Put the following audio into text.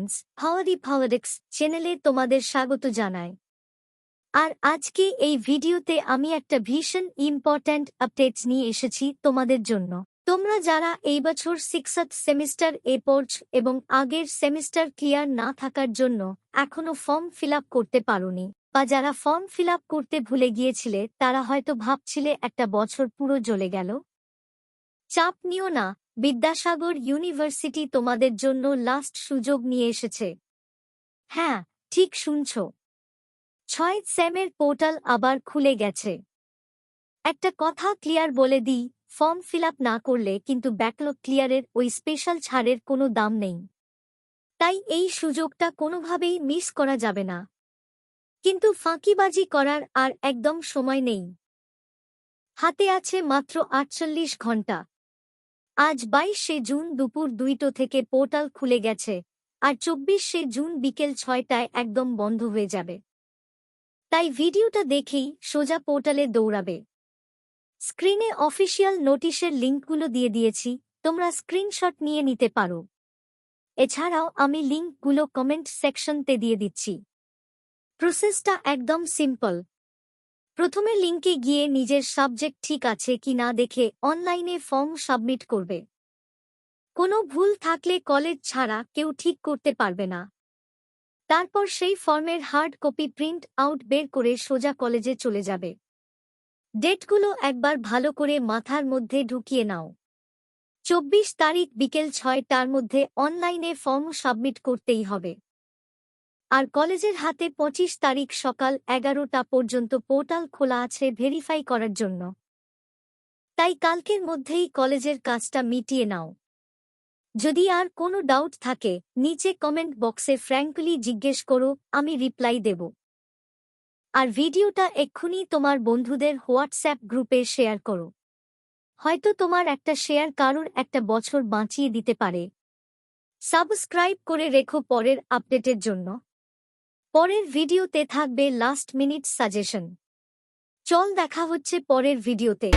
Friends, হাওয়ারি politics চ্যানেলে তোমাদের স্বাগত জানাই। আর আজকে এই ভিডিওতে আমি একটা ভীষণ ইম্পর্ট্যান্ট আপডেটস নিয়ে এসেছি তোমাদের জন্য। তোমরা যারা এই বছর 6th সেমিস্টার পড়ছ এবং আগের সেমিস্টার ক্লিয়ার না থাকার জন্য এখনো ফর্ম ফিল আপ করতে পারোনি, বা যারা ফর্ম ফিল আপ করতে ভুলে গিয়েছিলে তারা হয়তো ভাবছিলে একটা বছর পুরো জ্বলে গেল। চাপ নিও না, বিদ্যাসাগর ইউনিভার্সিটি তোমাদের জন্য লাস্ট সুযোগ নিয়ে এসেছে। হ্যাঁ, ঠিক শুনছ, 6th সেমের পোর্টাল আবার খুলে গেছে। একটা কথা ক্লিয়ার বলে দিই, ফর্ম ফিল আপ না করলে কিন্তু ব্যাকলগ ক্লিয়ারের ওই স্পেশাল ছাড়ের কোনো দাম নেই। তাই এই সুযোগটা কোনোভাবেই মিস করা যাবে না। কিন্তু ফাঁকিবাজি করার আর একদম সময় নেই। হাতে আছে মাত্র 48 ঘন্টা। আজ 22শে জুন দুপুর 2টো থেকে পোর্টাল খুলে গেছে, আর 24শে জুন বিকেল 6টায় একদম বন্ধ হয়ে যাবে। তাই ভিডিওটা দেখেই সোজা পোর্টালে দৌড়াবে। স্ক্রিনে অফিসিয়াল নোটিশের লিঙ্কগুলো দিয়ে দিয়েছি, তোমরা স্ক্রিনশট নিয়ে নিতে পারো। এছাড়াও আমি লিঙ্কগুলো কমেন্ট সেকশনতে দিয়ে দিচ্ছি। প্রসেসটা একদম সিম্পল। প্রথমে লিঙ্কে গিয়ে নিজের সাবজেক্ট ঠিক আছে কি না দেখে অনলাইনে ফর্ম সাবমিট করবে। কোনো ভুল থাকলে কলেজ ছাড়া কেউ ঠিক করতে পারবে না। তারপর সেই ফর্মের হার্ড কপি প্রিন্ট আউট বের করে সোজা কলেজে চলে যাবে। ডেটগুলো একবার ভালো করে মাথার মধ্যে ঢুকিয়ে নাও। 24 তারিখ বিকেল 6টার মধ্যে অনলাইনে ফর্ম সাবমিট করতেই হবে। আর কলেজের হাতে 25 তারিখ সকাল 11টা পর্যন্ত পোর্টাল খোলা আছে ভেরিফাই করার জন্য। তাই কালকের মধ্যেই কলেজের কাজটা মিটিয়ে নাও। যদি আর কোনো ডাউট থাকে নিচে কমেন্ট বক্সে ফ্র্যাঙ্কলি জিজ্ঞেস করো, আমি রিপ্লাই দেব। আর ভিডিওটা এক্ষুনি তোমার বন্ধুদের হোয়াটসঅ্যাপ গ্রুপে শেয়ার করো। হয়তো তোমার একটা শেয়ার কারোর একটা বছর বাঁচিয়ে দিতে পারে। সাবস্ক্রাইব করে রেখো পরের আপডেটের জন্য। পরের ভিডিওতে থাকবে লাস্ট মিনিট সাজেশন। চল দেখা হচ্ছে পরের ভিডিওতে।